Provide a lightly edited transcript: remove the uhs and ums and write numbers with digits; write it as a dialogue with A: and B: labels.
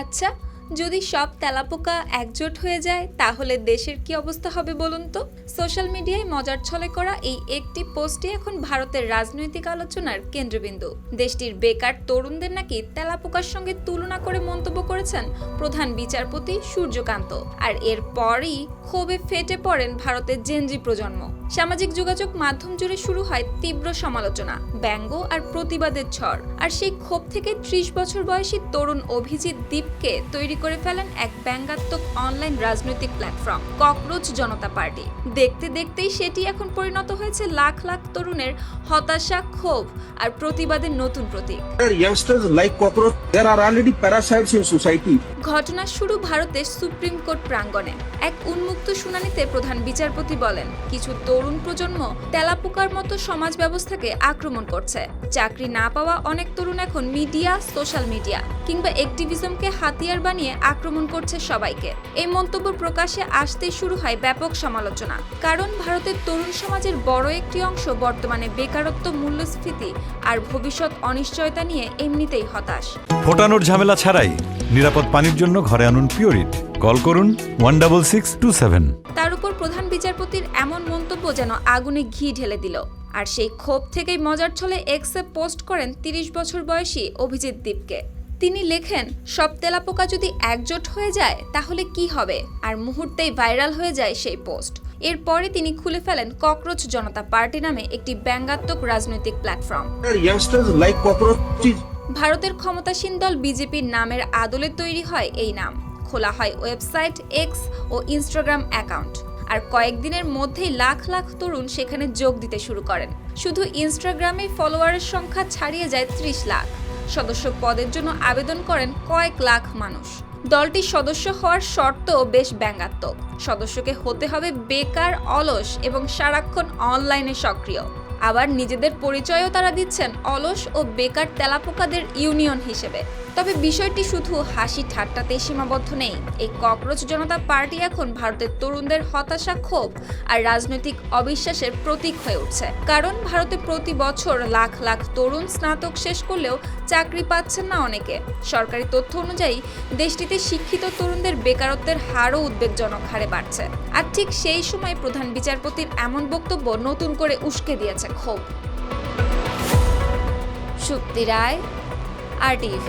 A: আচ্ছা, যদি সব তেলাপোকা একজোট হয়ে যায় তাহলে দেশের কি অবস্থা হবে বলুন তো? সোশ্যাল মিডিয়ায় মজার ছলে করা এই একটি পোস্টই এখন ভারতের রাজনৈতিক আলোচনার কেন্দ্রবিন্দু। দেশটির বেকার তরুণদের নাকি তেলাপোকার সঙ্গে তুলনা করে মন্তব্য করেছেন প্রধান বিচারপতি সূর্যকান্ত। আর এরপরই ক্ষোভে ফেটে পড়েন ভারতের জেনজি প্রজন্ম। সামাজিক যোগাযোগ মাধ্যম জুড়ে শুরু হয় তীব্র সমালোচনা, ব্যঙ্গ আর প্রতিবাদের ঝড়। আর সেই ক্ষোভ থেকে ৩০ বছর বয়সী তরুণ অভিজিৎ দীপকে তৈরি করে ফেলেন এক ব্যঙ্গাত্মক অনলাইন রাজনৈতিক প্ল্যাটফর্ম ককরোচ জনতা পার্টি। দেখতে দেখতেই সেটি এখন পরিণত হয়েছে লাখ লাখ তরুণের হতাশা, ক্ষোভ আর প্রতিবাদের নতুন প্রতীক। ঘটনার শুরু ভারতের সুপ্রিম কোর্ট প্রাঙ্গণে। এক উন্মুক্ত শুনানিতে প্রধান বিচারপতি বলেন, কিছু তরুণ প্রজন্ম তেলাপোকার মতো সমাজ ব্যবস্থাকে আক্রমণ করছে। চাকরি না পাওয়া অনেক তরুণ এখন মিডিয়া, সোশ্যাল মিডিয়া কিংবা অ্যাক্টিভিজমকে হাতিয়ার বানিয়ে আক্রমণ করছে সবাইকে। এই মন্তব্য প্রকাশ্যে আসতেই শুরু হয় ব্যাপক সমালোচনা। কারণ ভারতের তরুণ সমাজের বড় একটি অংশ বর্তমানে বেকারত্ব, মূল্যস্ফীতি আর ভবিষ্যৎ অনিশ্চয়তা নিয়ে এমনিতেই হতাশ।
B: ফোটানোর ঝামেলা ছাড়াই নিরাপদ পানির জন্য ঘরে আনুন পিওরিট। কল করুন 16627।
A: তার উপর প্রধান বিচারপতির এমন মন্তব্য যেন আগুনে ঘি ঢেলে দিল। আর সেই ক্ষোভ থেকেই মজার ছলে এক্সে পোস্ট করেন ৩০ বছর বয়সী অভিজিৎ দীপকে। তিনি লেখেন, সব তেলাপোকা যদি একজোট হয়ে যায় তাহলে কি হবে? আর মুহূর্তেই ভাইরাল হয়ে যায় সেই পোস্ট। এরপরে তিনি খুলে ফেলেন ককরোচ জনতা পার্টি নামে একটি ব্যঙ্গাত্মক রাজনৈতিক প্ল্যাটফর্ম। ভারতের ক্ষমতাসীন দল বিজেপির নামের আদলে তৈরি হয় এই নাম। খোলা হয় ওয়েবসাইট, এক্স ও ইনস্টাগ্রাম অ্যাকাউন্ট। আর কয়েকদিনের মধ্যেই লাখ লাখ তরুণ সেখানে যোগ দিতে শুরু করেন। শুধু ইনস্টাগ্রামে ফলোয়ারের সংখ্যা ছাড়িয়ে যায় ৩০ লাখ। সদস্য পদের জন্য আবেদন করেন কয়েক লাখ মানুষ। দলটির সদস্য হওয়ার শর্তও বেশ ব্যঙ্গাত্মক। সদস্যকে হতে হবে বেকার, অলস এবং সারাক্ষণ অনলাইনে সক্রিয়। আবার নিজেদের পরিচয়ও তারা দিচ্ছেন অলস ও বেকার তেলাপোকাদের ইউনিয়ন হিসেবে। তবে বিষয়টি শুধু হাসি ঠাট্টাতেই সীমাবদ্ধ নেই। এই ককরোচ জনতা পার্টি এখন ভারতের তরুণদের হতাশা, ক্ষোভ আর রাজনৈতিক অবিশ্বাসের প্রতীক হয়ে উঠছে। কারণ ভারতে প্রতি বছর লাখ লাখ তরুণ স্নাতক শেষ করলেও চাকরি পাচ্ছেন না অনেকে। সরকারি তথ্য অনুযায়ী দেশটিতে শিক্ষিত তরুণদের বেকারত্বের হারও উদ্বেগজনক হারে বাড়ছে। আর ঠিক সেই সময় প্রধান বিচারপতির এমন বক্তব্য নতুন করে উস্কে দিয়েছে ক্ষোভ। সুপ্তি রায়, RTV।